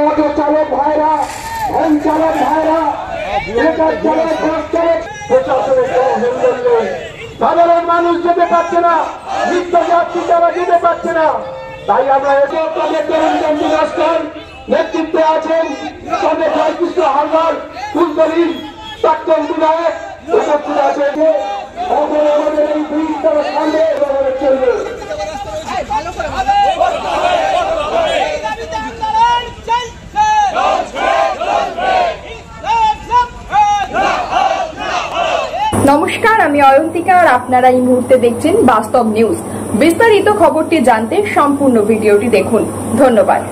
Auto চালক ভাইরা, van চালক ভাইরা, সাধারণ মানুষ যেতে পারছে না, নিত্যযাত্রী তারা যেতে পারছে না। তাই আমরা এসব তাদের তরুণ রাস্তার নেতৃত্বে আছেন সাবেক জয়কৃষ্ণ হালদার, ফুলতলী প্রাক্তন বিধায়ক উপস্থিত আছেন। আমাদের এই ব্রিজ তারা সামনে চলবে। নমস্কার, আমি অয়ন্তিকা আর আপনারা এই মুহূর্তে দেখছেন বাস্তব নিউজ। বিস্তারিত খবরটি জানতে সম্পূর্ণ ভিডিওটি দেখুন। ধন্যবাদ।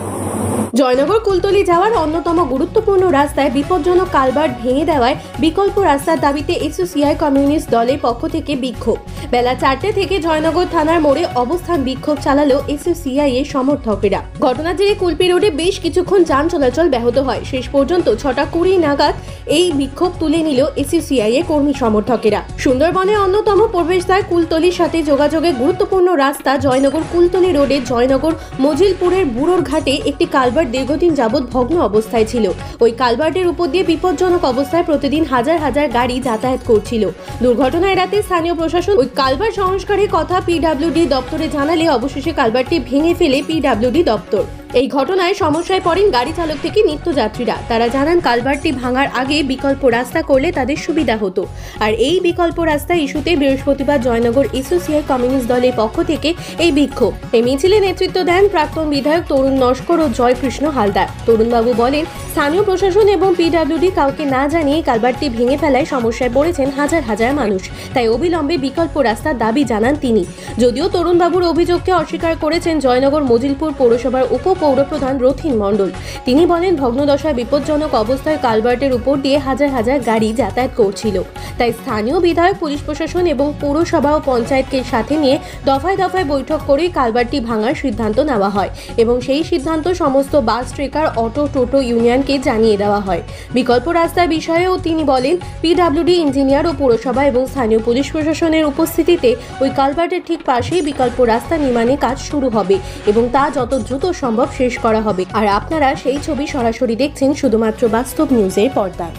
জয়নগর কুলতলি যাওয়ার অন্যতম গুরুত্বপূর্ণ রাস্তায় বিপজ্জনক কালভার্ট ভেঙে দেওয়ায় বিকল্প রাস্তার দাবিতে এসইউসিআই কমিউনিস্ট দলের পক্ষ থেকে বিক্ষোভ। বেলা 4টে থেকে জয়নগর থানার মোড়ে অবস্থান বিক্ষোভ চালালো এসইউসিআই এর সমর্থকেরা। ঘটনার জেরে কুলপি রোডে বেশ কিছুক্ষণ যান চলাচল ব্যাহত হয়। শেষ পর্যন্ত 6:20 নাগাদ এই বিক্ষোভ তুলে নিল এসইউসিআই এর কর্মী সমর্থকেরা। সুন্দরবনের অন্যতম প্রবেশদ্বার কুলতলির সাথে যোগাযোগের গুরুত্বপূর্ণ রাস্তা জয়নগর কুলতলি রোডের জয়নগর মজিলপুরের বুড়োর ঘাটে একটি কালভার্ট দীর্ঘদিন যাবৎ ভগ্ন অবস্থায় ছিল। ওই কালভার্টের উপর দিয়ে বিপজ্জনক অবস্থায় প্রতিদিন হাজার হাজার গাড়ি যাতায়াত করছিল। দুর্ঘটনা এড়াতে স্থানীয় প্রশাসন ওই কালভার্ট সংস্কারের কথা পিডব্লিউডি দপ্তরে জানালে অবশেষে কালভার্টটি ভেঙে ফেলে পিডব্লিউডি দপ্তর। এই ঘটনায় সমস্যায় পড়েন গাড়ি চালক থেকে নিত্যযাত্রীরা। তারা জানান কালভার্টটি ভাঙার আগে বিকল্প রাস্তা করলে তাদের সুবিধা হতো। আর এই বিকল্প রাস্তা ইস্যুতে বৃহস্পতিবার জয়নগর এসইউসিআই কমিউনিস্ট দলের পক্ষ থেকে এই বিক্ষোভ। এই মিছিলে নেতৃত্ব দেন প্রাক্তন বিধায়ক তরুণ নস্কর ও জয়কৃষ্ণ হালদার। তরুণবাবু বলেন, স্থানীয় প্রশাসন এবং পিডব্লিউডি কাউকে না জানিয়ে কালভার্টটি ভেঙে ফেলায় সমস্যায় পড়েছেন হাজার হাজার মানুষ। তাই অবিলম্বে বিকল্প রাস্তার দাবি জানান তিনি। যদিও তরুণবাবুর অভিযোগকে অস্বীকার করেছেন জয়নগর মজিলপুর পৌরসভার পৌরপ্রধান রথিন মণ্ডল। তিনি বলেন, ভগ্নদশায় বিপজ্জনক অবস্থায় কালভার্টের উপর দিয়ে হাজার হাজার গাড়ি যাতায়াত করছিল। তাই স্থানীয় বিধায়ক, পুলিশ প্রশাসন এবং পৌরসভা ও পঞ্চায়েতকে সাথে নিয়ে দফায় দফায় বৈঠক করে কালভার্টটি ভাঙার সিদ্ধান্ত নেওয়া হয় এবং সেই সিদ্ধান্ত সমস্ত বাস, ট্রেকার, অটো, টোটো ইউনিয়নকে জানিয়ে দেওয়া হয়। বিকল্প রাস্তার বিষয়েও তিনি বলেন, পিডব্লিউডি ইঞ্জিনিয়ার ও পৌরসভা এবং স্থানীয় পুলিশ প্রশাসনের উপস্থিতিতে ওই কালভার্টের ঠিক পাশেই বিকল্প রাস্তা নির্মাণের কাজ শুরু হবে এবং তা যত দ্রুত সম্ভব শেষ করা হবে। আর আপনারা সেই ছবি সরাসরি দেখছেন শুধুমাত্র বাস্তব নিউজের পর্দায়।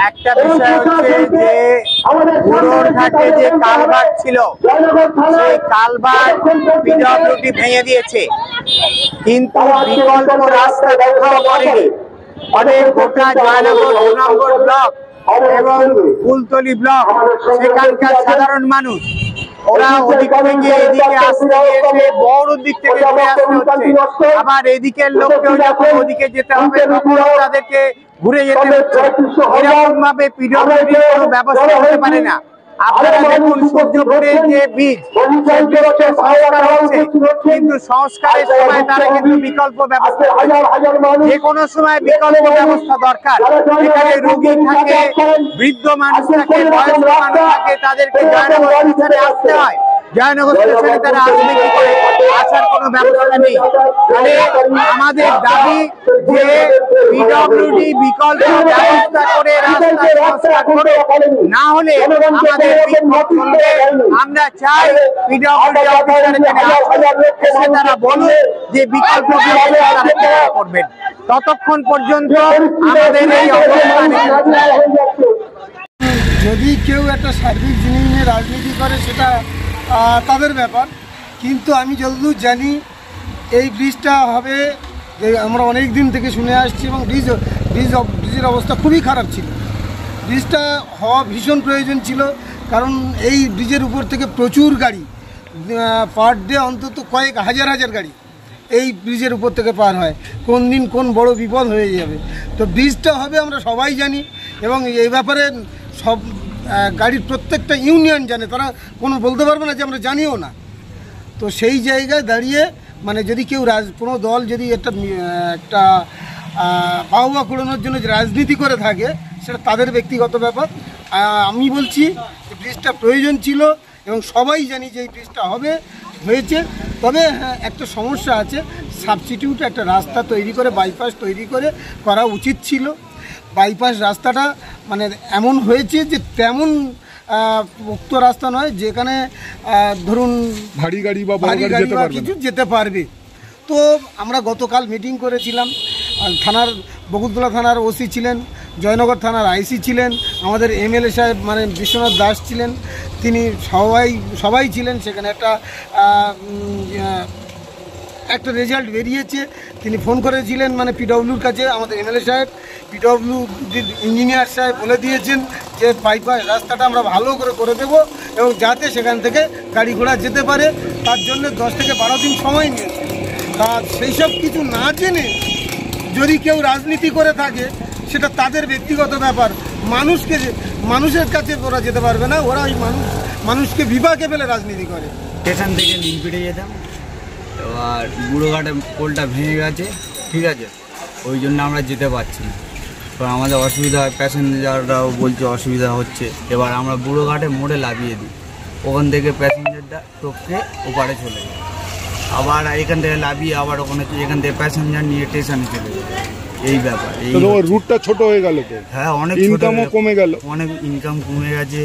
একটা বিষয় হচ্ছে যে বুড়োর ঘাটে যে কালভার্ট ছিল সেই কালভার্ট পিডব্লিউডি ভেঙে দিয়েছে, কিন্তু বিকল্প রাস্তা দেখাও করেনি। অনেক গোটা জয়নগর 2 নম্বর ব্লক এবং কুলতলি ব্লক, সেখানকার সাধারণ মানুষ ওরা ওদিক থেকে এদিকে আসতে এসে বড় দিক থেকে ঘুরে আসতে হচ্ছে। আবার এদিকের লোককেও যখন ওদিকে যেতে হবে তখন তাদেরকে ঘুরে যেতে হচ্ছে। এরকম ভাবে পিডব্লিউডি কোনো ব্যবস্থা হতে পারে না। আপনারা দেখুন, সূর্যপুরের যে বীজ সংস্কার হচ্ছে, কিন্তু সংস্কারের সময় তারা কিন্তু বিকল্প ব্যবস্থা, যে কোনো সময় বিকল্প ব্যবস্থা দরকার। এখানে রোগী থাকে, বৃদ্ধ মানুষ থাকে, বয়স্ক মানুষ থাকে, তাদেরকে জয়নগর স্টেশনে আসতে হয়। জয়নগর স্টেশনে তারা আসবে কি করে? আসার কোনো ব্যবস্থা নেই। ফলে আমাদের দাবি যে পিডব্লিউডি বিকল্প ব্যবস্থা করে রাস্তা সংস্কার করে, না হলে আমাদের বিক্ষোভ চলবে। আমরা চাই পিডব্লিউডি অফিসার এখানে এসে তারা বলুন যে বিকল্প ব্যবস্থা তারা করবেন। ততক্ষণ পর্যন্ত আমাদের এই অবস্থান। যদি কেউ একটা সার্বিক জিনিস নিয়ে রাজনীতি করে সেটা তাদের ব্যাপার, কিন্তু আমি যতদূর জানি এই ব্রিজটা হবে, যে আমরা অনেক দিন থেকে শুনে আসছি, এবং ব্রিজের অবস্থা খুবই খারাপ ছিল। ব্রিজটা হওয়া ভীষণ প্রয়োজন ছিল, কারণ এই ব্রিজের উপর থেকে প্রচুর গাড়ি, পার ডে অন্তত কয়েক হাজার হাজার গাড়ি এই ব্রিজের উপর থেকে পার হয়। কোন দিন কোন বড় বিপদ হয়ে যাবে। তো ব্রিজটা হবে আমরা সবাই জানি, এবং এই ব্যাপারে সব গাড়ির প্রত্যেকটা ইউনিয়ন জানে, তারা কোনো বলতে পারবে না যে আমরা জানিও না। তো সেই জায়গায় দাঁড়িয়ে মানে যদি কেউ কোনো দল যদি একটা বাহবা কুড়ানোর জন্য যে রাজনীতি করে থাকে, সেটা তাদের ব্যক্তিগত ব্যাপার। আমি বলছি যে ব্রিজটা প্রয়োজন ছিল এবং সবাই জানি যে এই ব্রিজটা হয়েছে। তবে হ্যাঁ, একটা সমস্যা আছে, সাবস্টিটিউট একটা রাস্তা তৈরি করে, বাইপাস তৈরি করে করা উচিত ছিল। বাইপাস রাস্তাটা মানে এমন হয়েছে যে তেমন মুক্ত রাস্তা নয়, যেখানে ধরুন ভারী গাড়ি বা কিছু যেতে পারবে। তো আমরা গতকাল মিটিং করেছিলাম, থানার বকুলতলা থানার ওসি ছিলেন, জয়নগর থানার আইসি ছিলেন, আমাদের এমএলএ সাহেব মানে বিশ্বনাথ দাস ছিলেন, তিনি সবাই ছিলেন। সেখানে একটা রেজাল্ট বেরিয়েছে। তিনি ফোন করেছিলেন মানে পিডব্লিউর কাছে, আমাদের এমএলএ সাহেব, পিডব্লিউ ইঞ্জিনিয়ার সাহেব বলে দিয়েছেন যে বাইপাস রাস্তাটা আমরা ভালো করে দেবো এবং যাতে সেখান থেকে গাড়ি ঘোড়া যেতে পারে, তার জন্য 10 থেকে 12 দিন সময় নিয়েছে। তা সেই সব কিছু না জেনে যদি কেউ রাজনীতি করে থাকে সেটা তাদের ব্যক্তিগত ব্যাপার। মানুষের কাছে ওরা যেতে পারবে না, ওরা ওই মানুষকে বিভাগে ফেলে রাজনীতি করে। স্টেশন থেকে লিঙ্কপিটে যেতাম, এবার বুড়োঘাটে পোলটা ভেঙে গেছে, ঠিক আছে, ওই জন্য আমরা যেতে পারছি না। এবার আমাদের অসুবিধা হয়, প্যাসেঞ্জাররাও বলছে অসুবিধা হচ্ছে। এবার আমরা বুড়োঘাটে মোড়ে লাভিয়ে দিই, ওখান থেকে প্যাসেঞ্জারটা টপকে ওপারে চলে যায়, আবার এখান থেকে লাভিয়ে আবার ওখানে এখান থেকে প্যাসেঞ্জার নিয়ে স্টেশনে চলে যায়। এই ব্যাপার, এই রুটটা ছোট হয়ে গেল তো। হ্যাঁ, অনেক ইনকামও কমে গেল, অনেক ইনকাম কমে গেছে।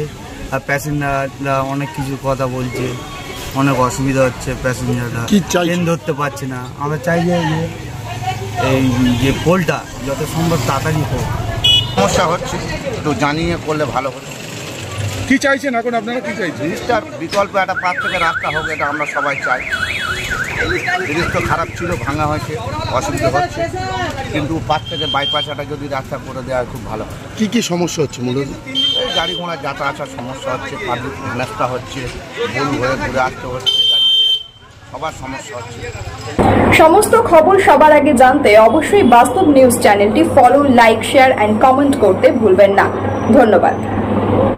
আর প্যাসেঞ্জাররা অনেক কিছু কথা বলছে, অনেক অসুবিধা হচ্ছে, প্যাসেঞ্জাররা ট্রেন ধরতে পারছে না। আমরা চাই যে এই যে পোলটা যত সম্ভব তাড়াতাড়ি হোক। সমস্যা হচ্ছে, একটু জানিয়ে করলে ভালো হতো। কি চাইছেন এখন আপনারা, কি চাইছেন? জিনিসটা বিকল্প একটা পাশ থেকে রাস্তা হোক, এটা আমরা সবাই চাই। জিনিস তো খারাপ ছিল, ভাঙা হয়েছে, অসুবিধা হচ্ছে, কিন্তু পাশ থেকে বাইপাসটা যদি রাস্তা করে দেওয়া হয় খুব ভালো হয়। কি সমস্যা হচ্ছে মূলত? এই গাড়ি ঘোড়া যাতায়াত আসার সমস্যা হচ্ছে, পাবলিক হেনস্থা হচ্ছে, ভুল হয়ে ঘুরে আসতে হচ্ছে, গাড়ি সবার সমস্যা হচ্ছে। সমস্ত খবর সবার আগে জানতে অবশ্যই বাস্তব নিউজ চ্যানেলটি follow, like, share and comment করতে ভুলবেন না। ধন্যবাদ।